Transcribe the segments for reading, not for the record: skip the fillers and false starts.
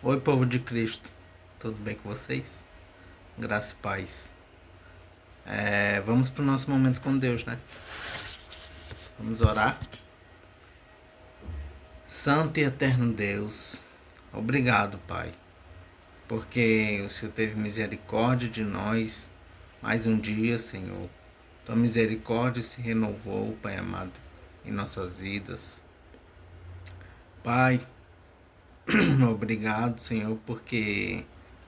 Oi, povo de Cristo, tudo bem com vocês? Graça e paz. Vamos para o nosso momento com Deus, né? Vamos orar. Santo e eterno Deus, obrigado, Pai, porque o Senhor teve misericórdia de nós mais um dia, Senhor. Tua misericórdia se renovou, Pai amado, em nossas vidas. Pai, obrigado, Senhor, porque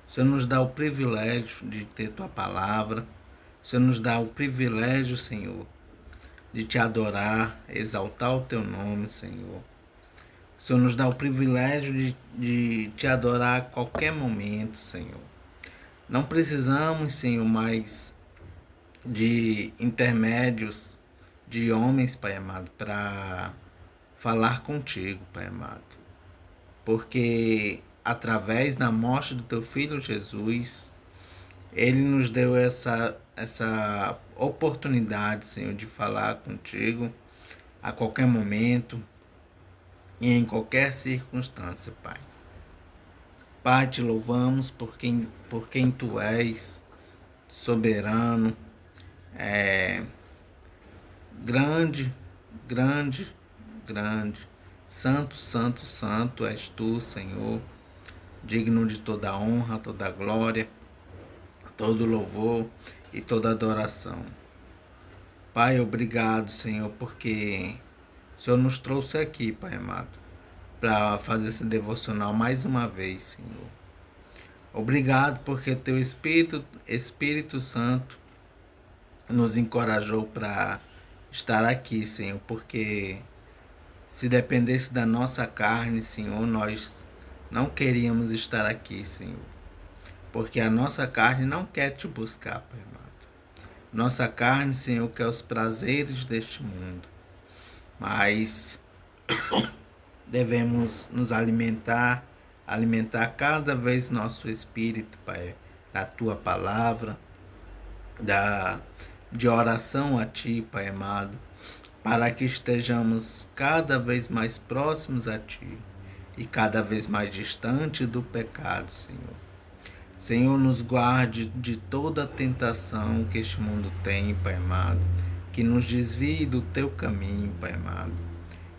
o Senhor nos dá o privilégio de ter Tua palavra. O Senhor nos dá o privilégio, Senhor, de te adorar, exaltar o Teu nome, Senhor. O Senhor nos dá o privilégio de te adorar a qualquer momento, Senhor. Não precisamos, Senhor, mais de intermédios de homens, Pai amado, para falar contigo, Pai amado. Porque através da morte do Teu Filho Jesus, Ele nos deu essa oportunidade, Senhor, de falar contigo a qualquer momento e em qualquer circunstância, Pai. Pai, te louvamos por quem Tu és, soberano, grande, grande, grande. Santo, santo, santo és Tu, Senhor, digno de toda honra, toda glória, todo louvor e toda adoração. Pai, obrigado, Senhor, porque o Senhor nos trouxe aqui, Pai amado, para fazer esse devocional mais uma vez, Senhor. Obrigado porque Teu Espírito Santo nos encorajou para estar aqui, Senhor, porque se dependesse da nossa carne, Senhor, nós não queríamos estar aqui, Senhor, porque a nossa carne não quer Te buscar, Pai amado. Nossa carne, Senhor, quer os prazeres deste mundo, mas devemos nos alimentar cada vez nosso espírito, Pai, da Tua palavra, de oração a Ti, Pai amado, para que estejamos cada vez mais próximos a Ti e cada vez mais distante do pecado, Senhor. Senhor, nos guarde de toda tentação que este mundo tem, Pai amado, que nos desvie do Teu caminho, Pai amado,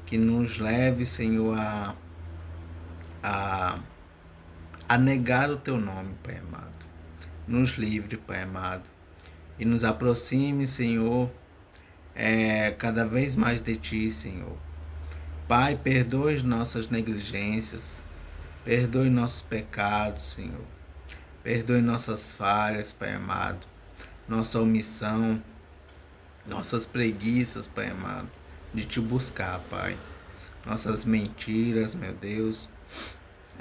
que nos leve, Senhor, a negar o Teu nome, Pai amado. Nos livre, Pai amado, e nos aproxime, Senhor, cada vez mais de Ti, Senhor. Pai, perdoe nossas negligências, perdoe nossos pecados, Senhor. Perdoe nossas falhas, Pai amado, nossa omissão, nossas preguiças, Pai amado, de Te buscar, Pai. Nossas mentiras, meu Deus.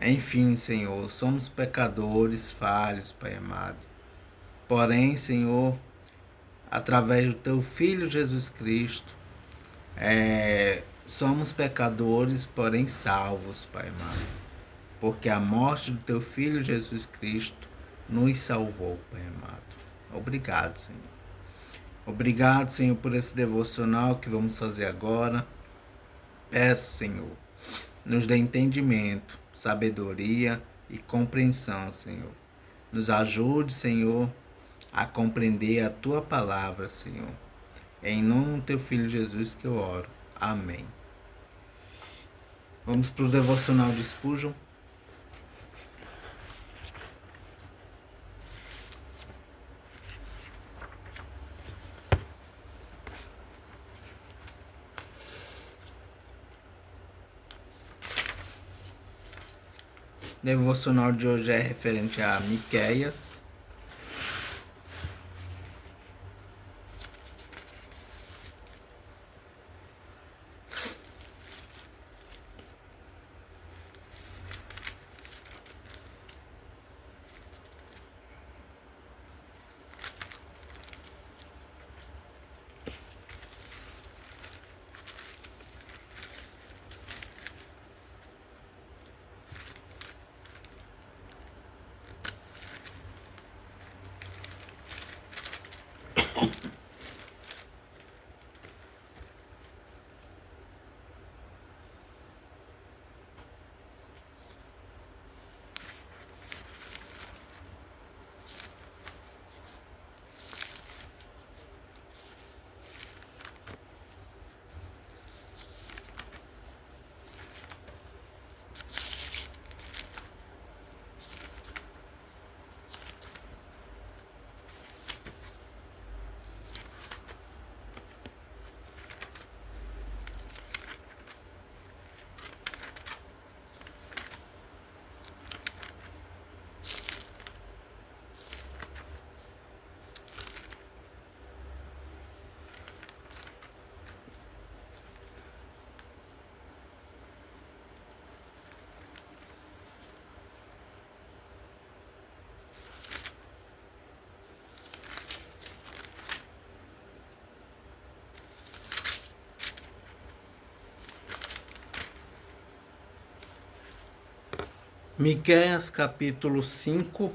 Enfim, Senhor, somos pecadores falhos, Pai amado. Porém, Senhor, através do Teu Filho Jesus Cristo, somos pecadores, porém salvos, Pai amado. Porque a morte do Teu Filho Jesus Cristo nos salvou, Pai amado. Obrigado, Senhor. Obrigado, Senhor, por esse devocional que vamos fazer agora. Peço, Senhor, nos dê entendimento, sabedoria e compreensão, Senhor. Nos ajude, Senhor, a compreender a Tua palavra, Senhor. É em nome do Teu Filho Jesus que eu oro. Amém. Vamos para o devocional de Spurgeon. O devocional de hoje é referente a Miqueias. Miqueias capítulo 5.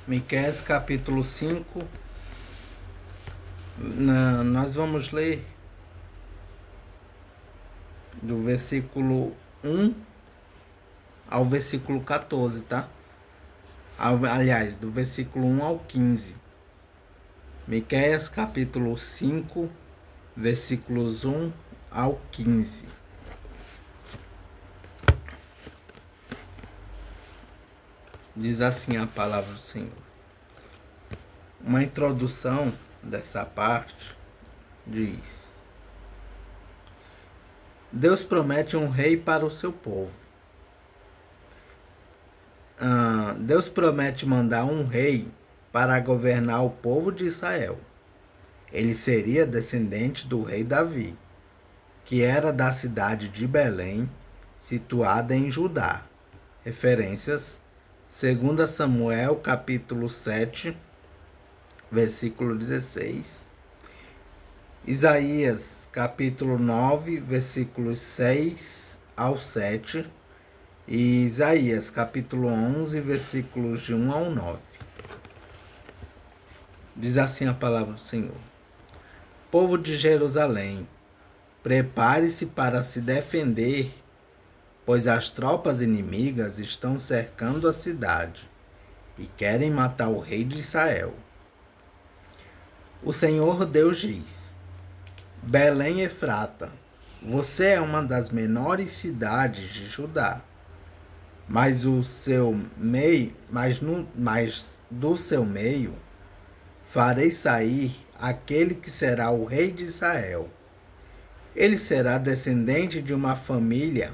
Miqueias capítulo 5. Nós vamos ler do versículo 1 ao versículo 14, tá? Aliás, do versículo 1 ao 15. Miqueias capítulo 5, versículos 1 ao 15. Diz assim a palavra do Senhor. Uma introdução dessa parte diz: Deus promete um rei para o seu povo. Deus promete mandar um rei para governar o povo de Israel. Ele seria descendente do rei Davi, que era da cidade de Belém, situada em Judá. Referências: 2 Samuel capítulo 7, versículo 16. Isaías capítulo 9, versículos 6 ao 7. E Isaías capítulo 11, versículos de 1 ao 9. Diz assim a palavra do Senhor: Povo de Jerusalém, prepare-se para se defender, pois as tropas inimigas estão cercando a cidade e querem matar o rei de Israel. O Senhor Deus diz: Belém Efrata, você é uma das menores cidades de Judá, mas do seu meio farei sair aquele que será o rei de Israel. Ele será descendente de uma família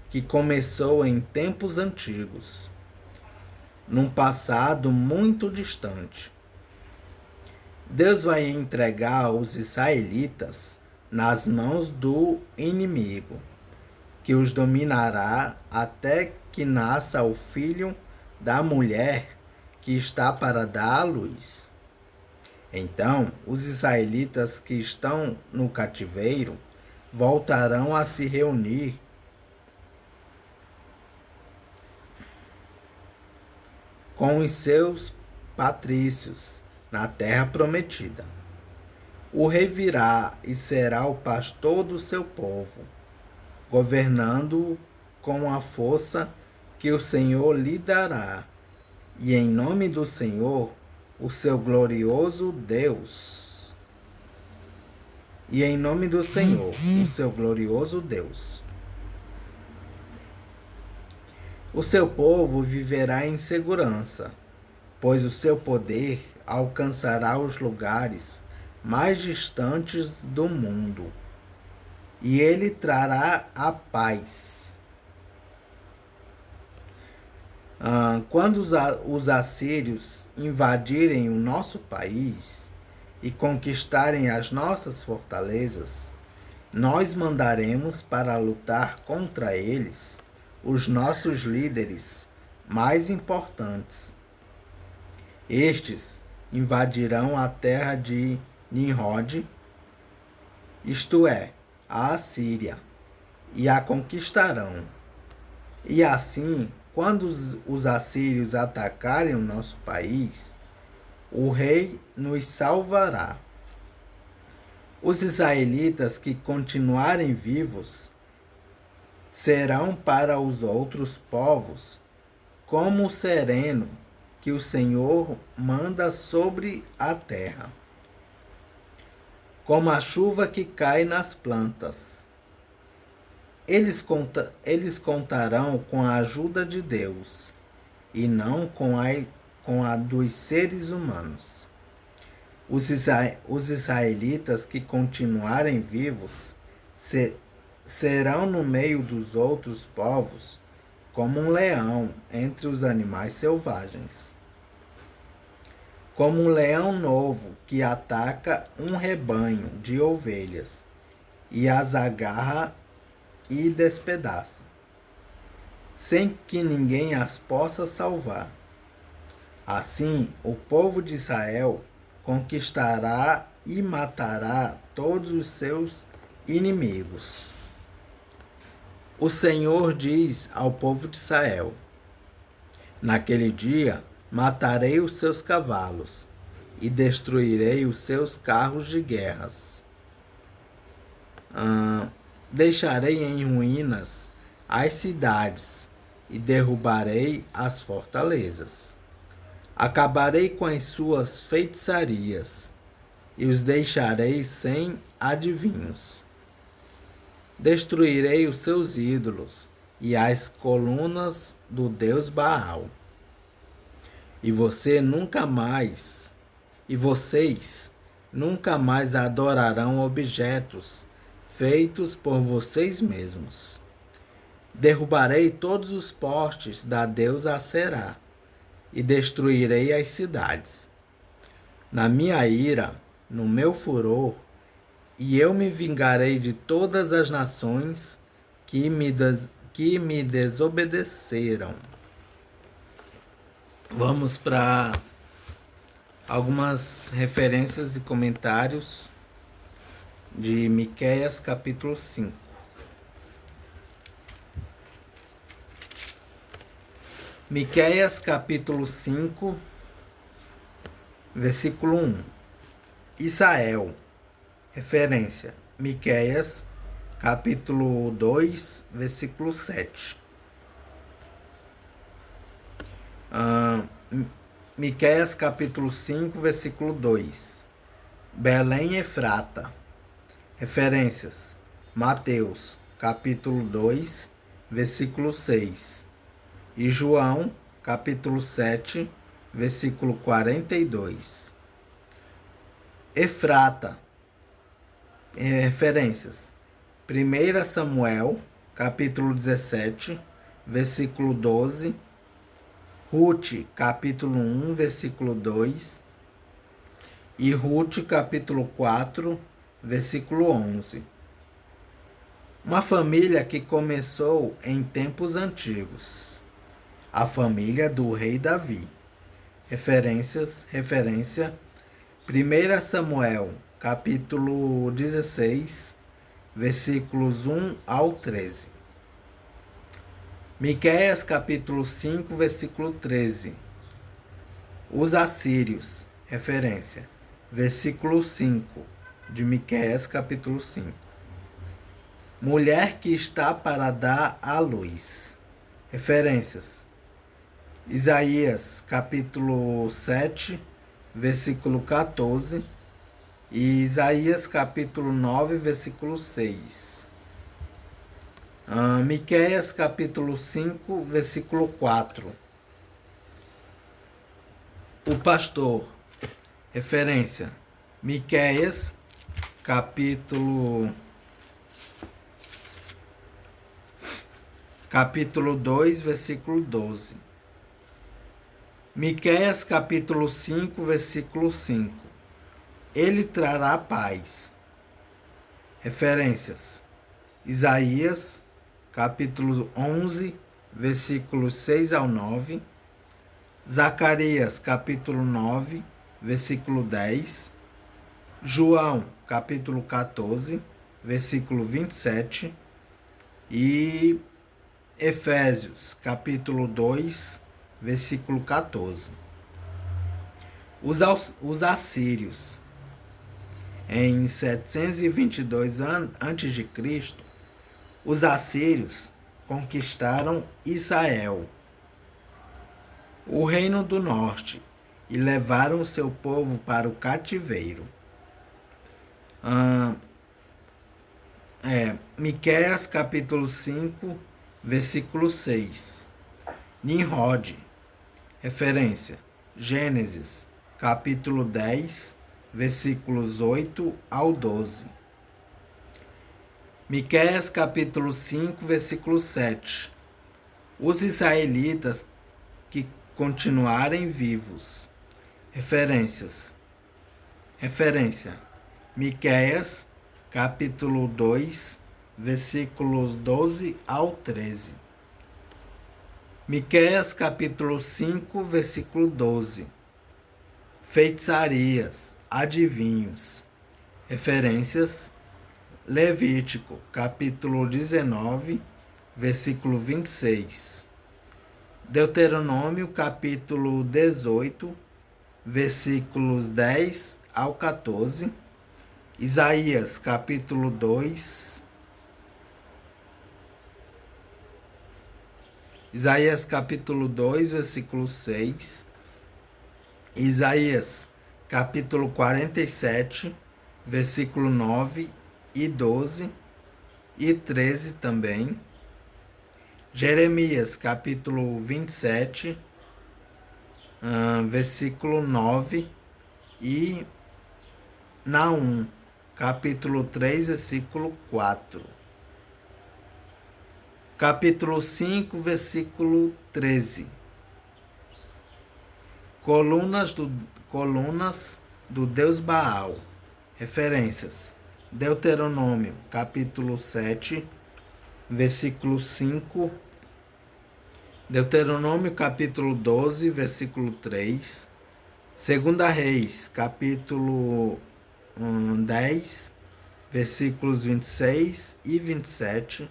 que começou em tempos antigos, num passado muito distante. Deus vai entregar os israelitas nas mãos do inimigo, que os dominará até que nasça o filho da mulher que está para dar à luz. Então, os israelitas que estão no cativeiro voltarão a se reunir com os seus patrícios na terra prometida. O rei virá e será o pastor do seu povo, governando-o com a força que o Senhor lhe dará, e em nome do Senhor, o seu glorioso Deus. E em nome do Senhor, o seu glorioso Deus. O seu povo viverá em segurança, pois o seu poder alcançará os lugares mais distantes do mundo, e ele trará a paz. Quando os assírios invadirem o nosso país e conquistarem as nossas fortalezas, nós mandaremos para lutar contra eles os nossos líderes mais importantes. Estes invadirão a terra de Nimrod, isto é, a Assíria, e a conquistarão. E assim, quando os assírios atacarem o nosso país, o rei nos salvará. Os israelitas que continuarem vivos serão para os outros povos como o sereno que o Senhor manda sobre a terra, como a chuva que cai nas plantas. Eles contarão com a ajuda de Deus, e não com a dos seres humanos. Os israelitas que continuarem vivos serão no meio dos outros povos como um leão entre os animais selvagens. Como um leão novo que ataca um rebanho de ovelhas e as agarra e despedaça, sem que ninguém as possa salvar. Assim, o povo de Israel conquistará e matará todos os seus inimigos. O Senhor diz ao povo de Israel: naquele dia matarei os seus cavalos e destruirei os seus carros de guerras. Deixarei em ruínas as cidades e derrubarei as fortalezas. Acabarei com as suas feitiçarias e os deixarei sem adivinhos. Destruirei os seus ídolos e as colunas do deus Baal. E vocês nunca mais adorarão objetos feitos por vocês mesmos. Derrubarei todos os postes da deusa Aserá e destruirei as cidades. Na minha ira, no meu furor, e eu me vingarei de todas as nações que me desobedeceram. Vamos para algumas referências e comentários de Miqueias capítulo 5. Miqueias capítulo 5, versículo 1. Israel. Referência: Miqueias capítulo 2, versículo 7. Miqueias capítulo 5, versículo 2. Belém Efrata. Referências: Mateus capítulo 2, versículo 6. E João capítulo 7, versículo 42. Efrata. Referências: 1 Samuel capítulo 17, versículo 12. Rute capítulo 1, versículo 2. E Rute capítulo 4, versículo 11. Uma família que começou em tempos antigos. A família do rei Davi. Referência: 1 Samuel capítulo 16, versículos 1 ao 13. Miqueias capítulo 5, versículo 13. Os assírios. Referência: versículo 5 de Miqueias capítulo 5. Mulher que está para dar à luz. Referências: Isaías capítulo 7, versículo 14 e Isaías capítulo 9, versículo 6. Miqueias capítulo 5, versículo 4. O pastor. Referência: Miqueias capítulo 2, versículo 12. Miqueias capítulo 5, versículo 5. Ele trará paz. Referências: Isaías capítulo 11, versículos 6 ao 9. Zacarias capítulo 9, versículo 10. João capítulo 14, versículo 27. E Efésios capítulo 2, versículo 14. Os assírios. Em 722 a.C., os assírios conquistaram Israel, o reino do norte, e levaram seu povo para o cativeiro. Miqueias capítulo 5, versículo 6. Nimrod. Referência: Gênesis capítulo 10, versículos 8 ao 12. Miqueias capítulo 5, versículo 7. Os israelitas que continuarem vivos. Referência: Miqueias capítulo 2, versículos 12 ao 13. Miqueias capítulo 5, versículo 12. feitiçarias, adivinhos. Referências: Levítico, capítulo 19, versículo 26. Deuteronômio, capítulo 18, versículos 10 ao 14. Isaías, capítulo 2. Isaías, capítulo 2, versículo 6. Isaías, capítulo 47, versículo 9 e 12 e 13 também. Jeremias, capítulo 27, versículo 9 e Naum, capítulo 3, versículo 4. Capítulo 5, versículo 13. Colunas do Deus Baal. Referências: Deuteronômio, capítulo 7, versículo 5. Deuteronômio, capítulo 12, versículo 3. Segunda Reis, capítulo 10, versículos 26 e 27.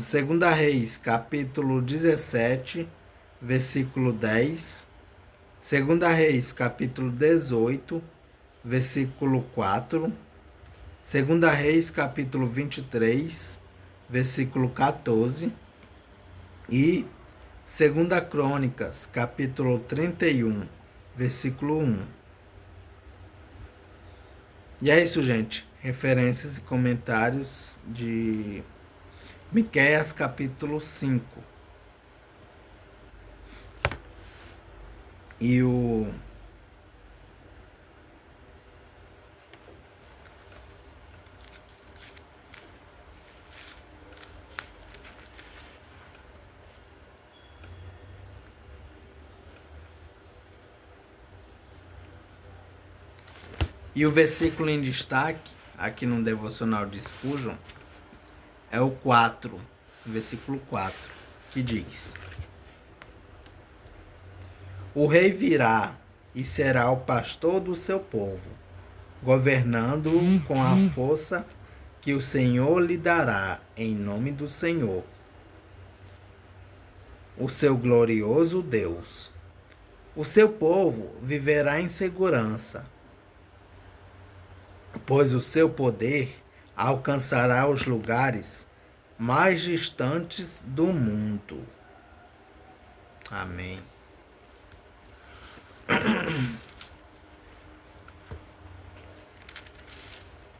Segunda Reis, capítulo 17, versículo 10. Segunda Reis, capítulo 18, versículo 4. Segunda Reis, capítulo 23, versículo 14. E Segunda Crônicas, capítulo 31, versículo 1. E é isso, gente. Referências e comentários de Miqueias, capítulo 5. E o versículo em destaque, aqui no devocional de Spurgeon, é o 4, versículo 4, que diz: O rei virá e será o pastor do seu povo, governando-o com a força que o Senhor lhe dará, em nome do Senhor, o seu glorioso Deus. O seu povo viverá em segurança, pois o seu poder alcançará os lugares mais distantes do mundo. Amém.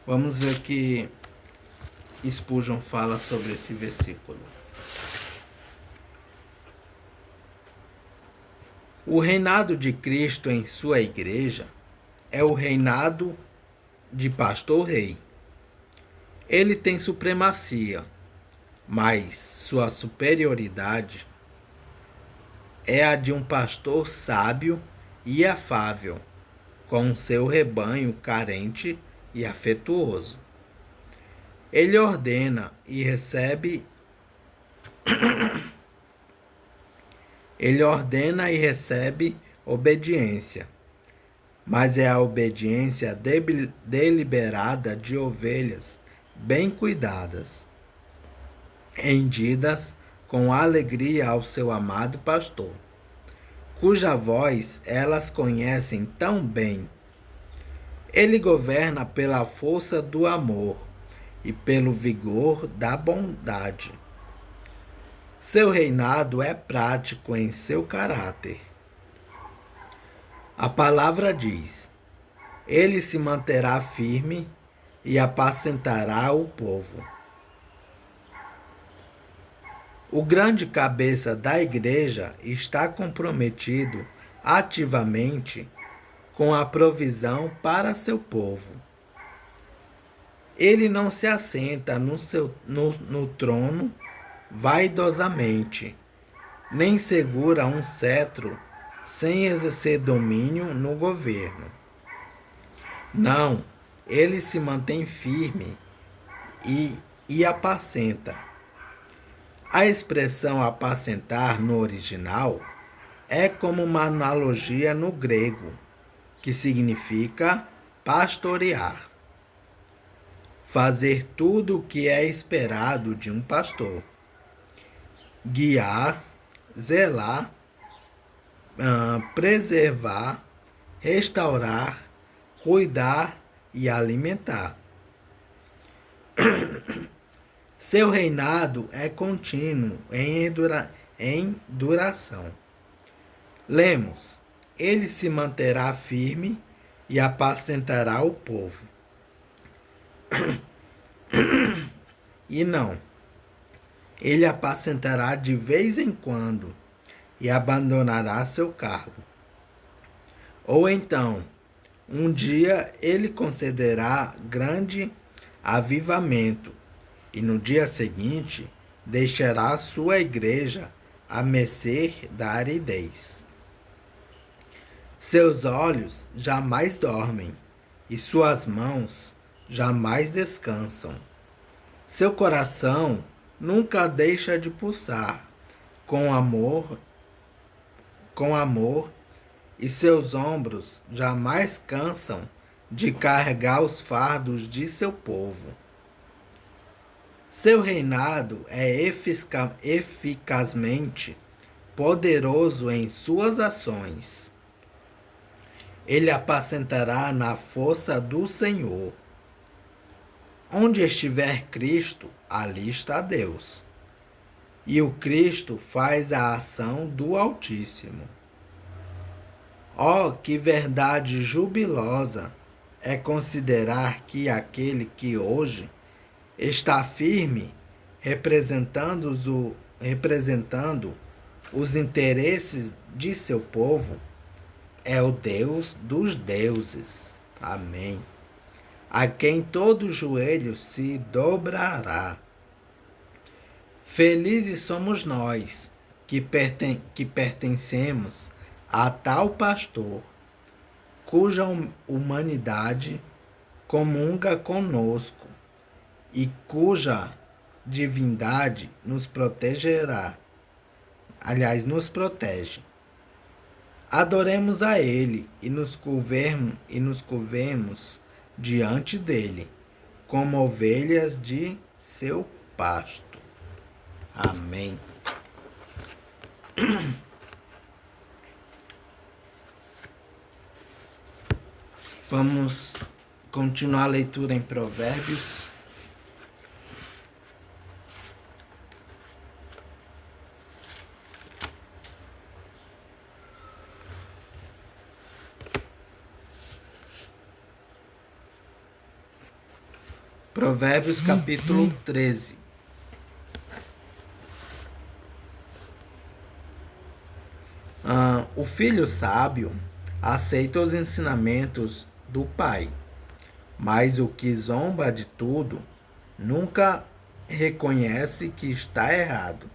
Vamos ver o que Spurgeon fala sobre esse versículo. O reinado de Cristo em sua igreja é o reinado de pastor-rei. Ele tem supremacia, mas sua superioridade é a de um pastor sábio e afável, com seu rebanho carente e afetuoso. Ele ordena e recebe obediência, mas é a obediência deliberada de ovelhas bem cuidadas, rendidas com alegria ao seu amado pastor, cuja voz elas conhecem tão bem. Ele governa pela força do amor e pelo vigor da bondade. Seu reinado é prático em seu caráter. A palavra diz: ele se manterá firme e apacentará o povo. O grande cabeça da igreja está comprometido ativamente com a provisão para seu povo. Ele não se assenta no trono vaidosamente, nem segura um cetro sem exercer domínio no governo. Não, ele se mantém firme e apacenta. A expressão apacentar no original é como uma analogia no grego, que significa pastorear. Fazer tudo o que é esperado de um pastor. Guiar, zelar, preservar, restaurar, cuidar e alimentar. Seu reinado é contínuo em duração. Lemos, ele se manterá firme e apacentará o povo. E não, ele apacentará de vez em quando e abandonará seu cargo. Ou então, um dia ele concederá grande avivamento e no dia seguinte deixará sua igreja à mercê da aridez. Seus olhos jamais dormem e suas mãos jamais descansam. Seu coração nunca deixa de pulsar com amor, e seus ombros jamais cansam de carregar os fardos de seu povo. Seu reinado é eficazmente poderoso em suas ações. Ele apacentará na força do Senhor. Onde estiver Cristo, ali está Deus. E o Cristo faz a ação do Altíssimo. Oh, que verdade jubilosa é considerar que aquele que hoje está firme, representando os interesses de seu povo, é o Deus dos deuses. Amém. A quem todo joelho se dobrará. Felizes somos nós que pertencemos a tal pastor, cuja humanidade comunga conosco e cuja divindade nos protegerá. Aliás, nos protege. Adoremos a Ele e nos curvemos diante dele, como ovelhas de seu pasto. Amém. Vamos continuar a leitura em Provérbios. Provérbios capítulo 13. O filho sábio aceita os ensinamentos do pai, mas o que zomba de tudo nunca reconhece que está errado.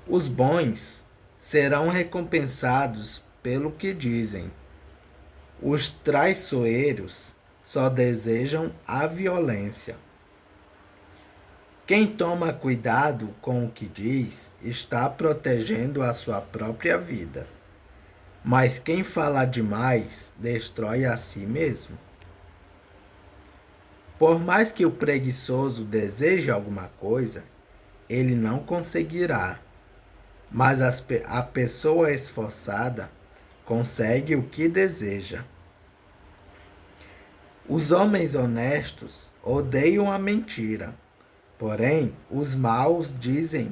Os bons serão recompensados pelo que dizem. Os traiçoeiros só desejam a violência. Quem toma cuidado com o que diz está protegendo a sua própria vida. Mas quem fala demais destrói a si mesmo. Por mais que o preguiçoso deseje alguma coisa, ele não conseguirá. Mas a pessoa esforçada consegue o que deseja. Os homens honestos odeiam a mentira, porém os maus dizem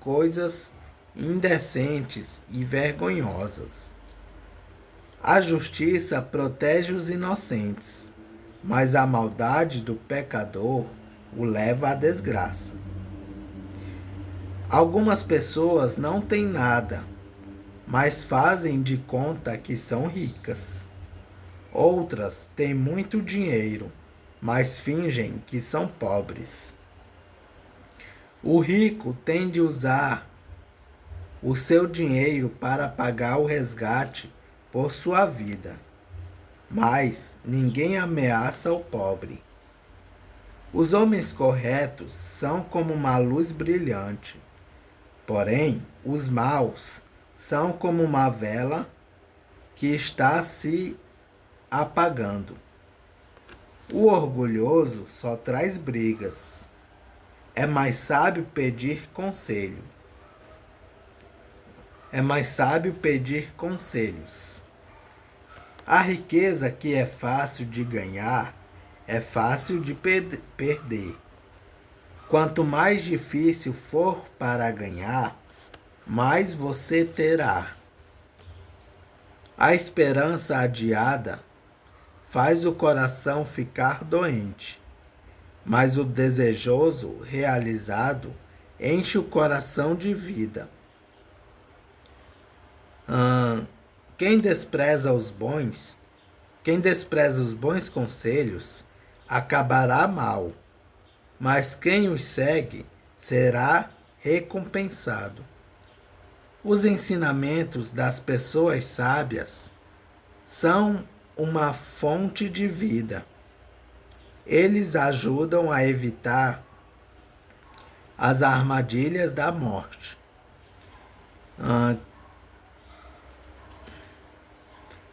coisas indecentes e vergonhosas. A justiça protege os inocentes, mas a maldade do pecador o leva à desgraça. Algumas pessoas não têm nada, mas fazem de conta que são ricas. Outras têm muito dinheiro, mas fingem que são pobres. O rico tem de usar o seu dinheiro para pagar o resgate por sua vida, mas ninguém ameaça o pobre. Os homens corretos são como uma luz brilhante, porém os maus são como uma vela que está se apagando. O orgulhoso só traz brigas. É mais sábio pedir conselho. É mais sábio pedir conselhos. A riqueza que é fácil de ganhar é fácil de perder. Quanto mais difícil for para ganhar, mais você terá. A esperança adiada faz o coração ficar doente, mas o desejoso realizado enche o coração de vida. Quem despreza os bons conselhos, acabará mal, mas quem os segue será recompensado. Os ensinamentos das pessoas sábias são uma fonte de vida. Eles ajudam a evitar as armadilhas da morte.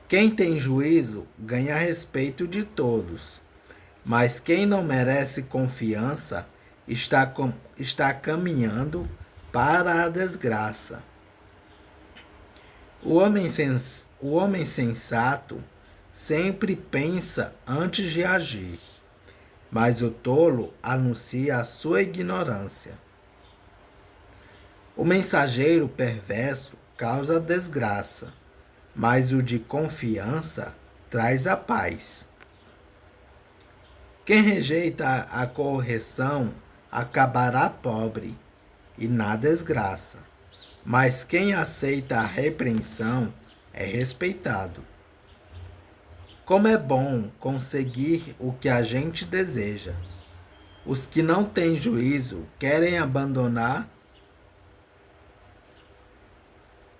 Quem tem juízo ganha respeito de todos, mas quem não merece confiança está caminhando para a desgraça. O homem sensato sempre pensa antes de agir, mas o tolo anuncia a sua ignorância. O mensageiro perverso causa desgraça, mas o de confiança traz a paz. Quem rejeita a correção acabará pobre e na desgraça, mas quem aceita a repreensão é respeitado. Como é bom conseguir o que a gente deseja. Os que não têm juízo querem abandonar.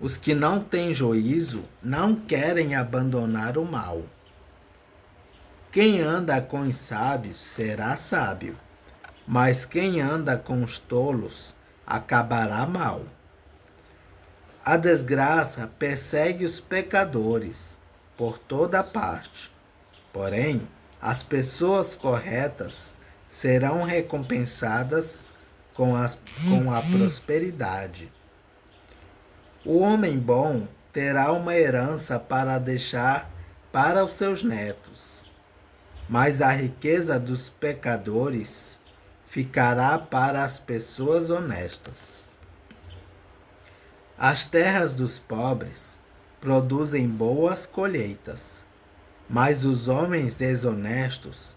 Os que não têm juízo não querem abandonar o mal. Quem anda com os sábios será sábio, mas quem anda com os tolos acabará mal. A desgraça persegue os pecadores por toda parte. Porém, as pessoas corretas serão recompensadas com a prosperidade. O homem bom terá uma herança para deixar para os seus netos, mas a riqueza dos pecadores ficará para as pessoas honestas. As terras dos pobres produzem boas colheitas, mas os homens desonestos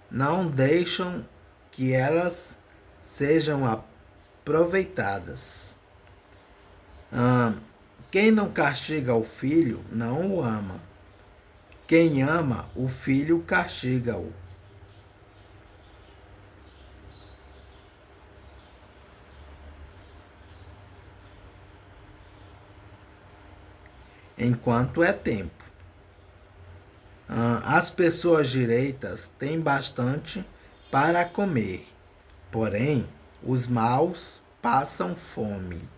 não deixam que elas sejam aproveitadas. Quem não castiga o filho não o ama. Quem ama o filho castiga-o. Enquanto é tempo. As pessoas direitas têm bastante para comer, porém os maus passam fome.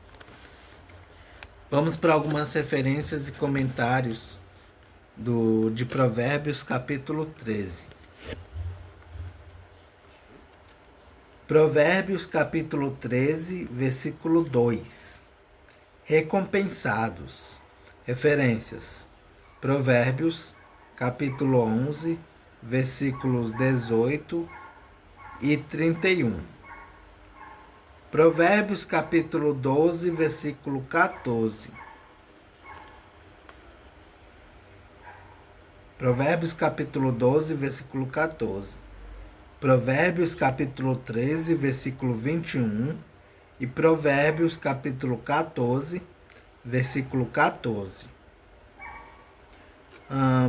Vamos para algumas referências e comentários de Provérbios capítulo 13. Provérbios capítulo 13, versículo 2. Recompensados. Referências: Provérbios capítulo 11, versículos 18 e 31. Provérbios capítulo 12, versículo 14. Provérbios capítulo 12, versículo 14. Provérbios capítulo 13, versículo 21. E Provérbios capítulo 14, versículo 14.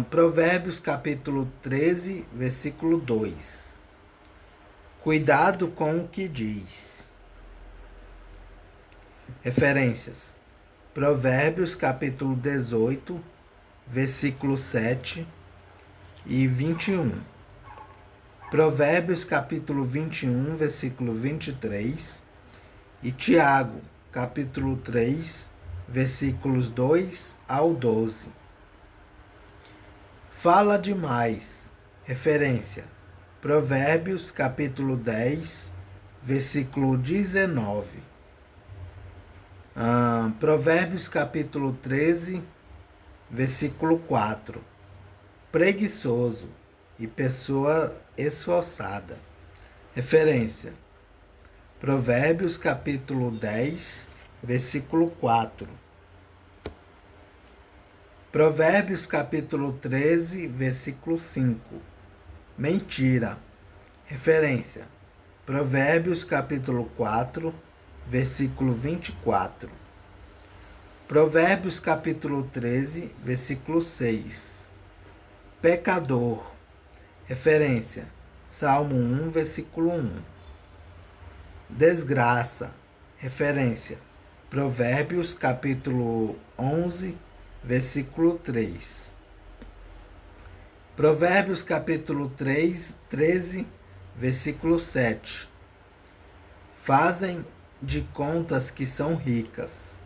Provérbios capítulo 13, versículo 2. Cuidado com o que diz. Referências: Provérbios capítulo 18, versículo 7 e 21. Provérbios capítulo 21, versículo 23. E Tiago, capítulo 3, versículos 2 ao 12. Fala demais. Referência. Provérbios capítulo 10, versículo 19. Provérbios capítulo 13, versículo 4. Preguiçoso e pessoa esforçada. Referência. Provérbios capítulo 10, versículo 4. Provérbios capítulo 13, versículo 5. Mentira. Referência. Provérbios capítulo 4, versículo 24. Provérbios capítulo 13, versículo 6. Pecador. Referência. Salmo 1, versículo 1. Desgraça. Referência. Provérbios capítulo 11, versículo 3. Provérbios capítulo 13, versículo 7. Fazem de contas que são ricas.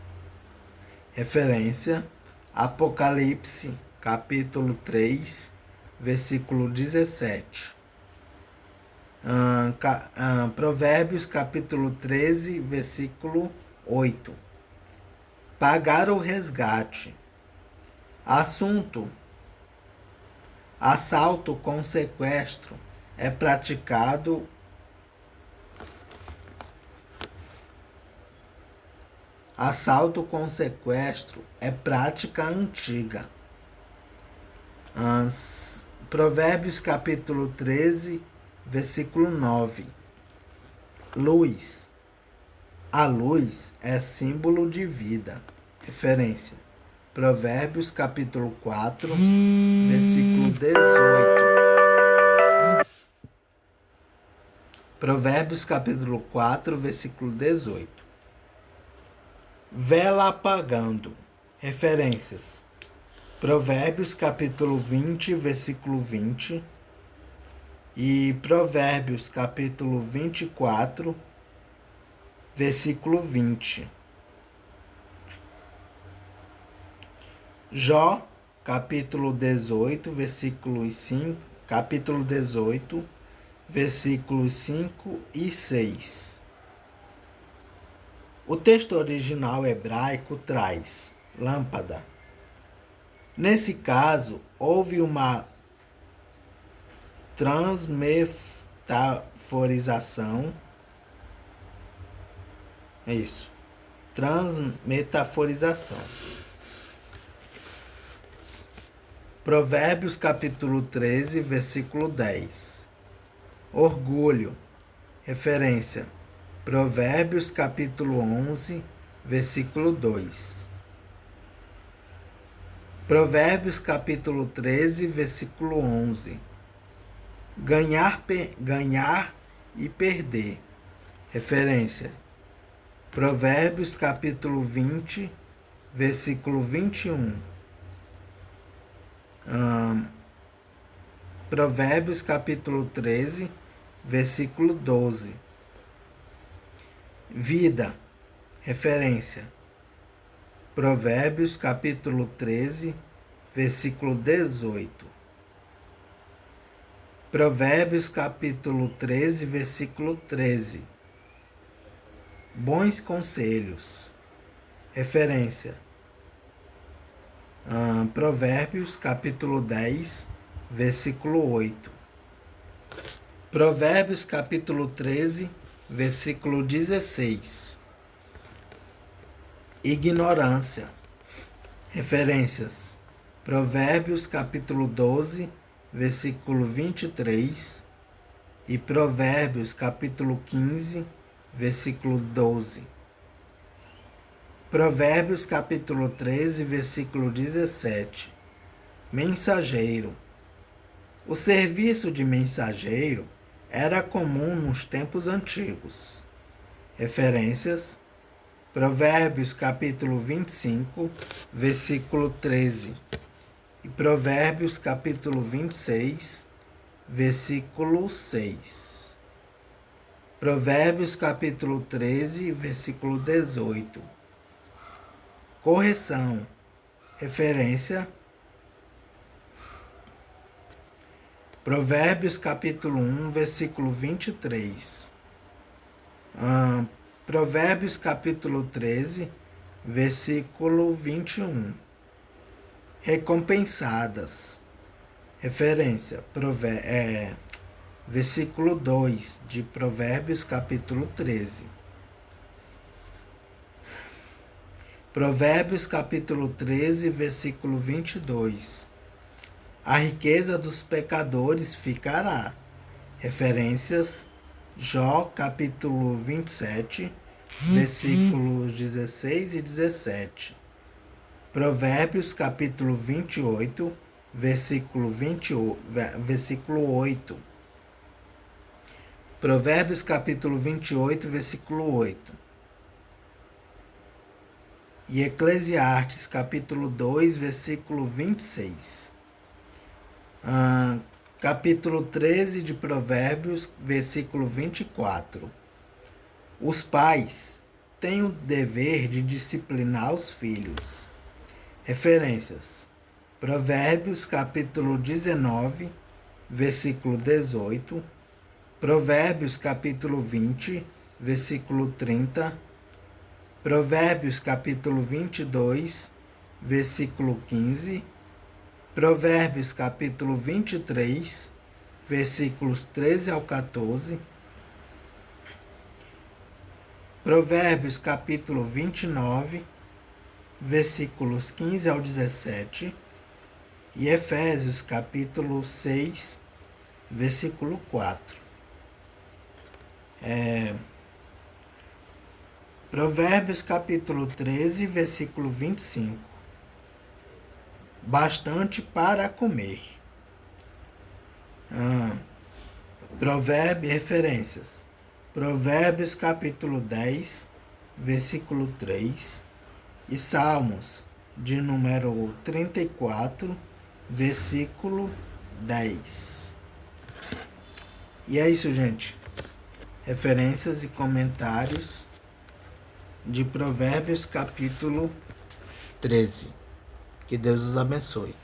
Referência. Apocalipse capítulo 3, versículo 17. Provérbios capítulo 13, versículo 8. Pagar o resgate. Assunto. Assalto com sequestro é praticado Assalto com sequestro é prática antiga. Provérbios capítulo 13, versículo 9. Luz. A luz é símbolo de vida. Referência. Provérbios capítulo 4, versículo 18. Provérbios capítulo 4, versículo 18. Vela apagando. Referências. Provérbios capítulo 20, versículo 20. E Provérbios capítulo 24, versículo 20. Jó, capítulo 18, versículos 5, capítulo 18, versículos 5 e 6. O texto original hebraico traz lâmpada. Nesse caso, houve uma transmetaforização. É isso. Transmetaforização. Provérbios capítulo 13, versículo 10. Orgulho. Referência. Provérbios capítulo 11, versículo 2. Provérbios capítulo 13, versículo 11. Ganhar e perder. Referência. Provérbios capítulo 20, versículo 21. Provérbios capítulo 13, versículo 12. Vida. Referência. Provérbios capítulo 13, versículo 18. Provérbios capítulo 13, versículo 13. Bons conselhos. Referência. Provérbios capítulo 10, versículo 8. Provérbios capítulo 13, versículo 16. Ignorância. Referências. Provérbios capítulo 12, versículo 23. E Provérbios capítulo 15, versículo 12. Provérbios capítulo 13, versículo 17. Mensageiro. O serviço de mensageiro era comum nos tempos antigos. Referências. Provérbios capítulo 25, versículo 13. E Provérbios capítulo 26, versículo 6. Provérbios capítulo 13, versículo 18. Correção. Referência. Provérbios capítulo 1, versículo 23. Provérbios capítulo 13, versículo 21. Recompensadas. Referência. Versículo 2 de Provérbios capítulo 13. Provérbios capítulo 13, versículo 22. A riqueza dos pecadores ficará. Referências. Jó capítulo 27, versículos 16 e 17. Provérbios capítulo 28, versículo 8. Provérbios capítulo 28, versículo 8. E Eclesiastes capítulo 2, versículo 26. Capítulo 13 de Provérbios, versículo 24. Os pais têm o dever de disciplinar os filhos. Referências. Provérbios capítulo 19, versículo 18. Provérbios capítulo 20, versículo 30. Provérbios capítulo 22, versículo 15. Provérbios capítulo 23, versículos 13 ao 14. Provérbios capítulo 29, versículos 15 ao 17. E Efésios capítulo 6, versículo 4. Provérbios capítulo 13, versículo 25. Bastante para comer. Referências. Provérbios capítulo 10, versículo 3. E Salmos de número 34, versículo 10. E é isso, gente. Referências e comentários de Provérbios capítulo 13. Que Deus os abençoe.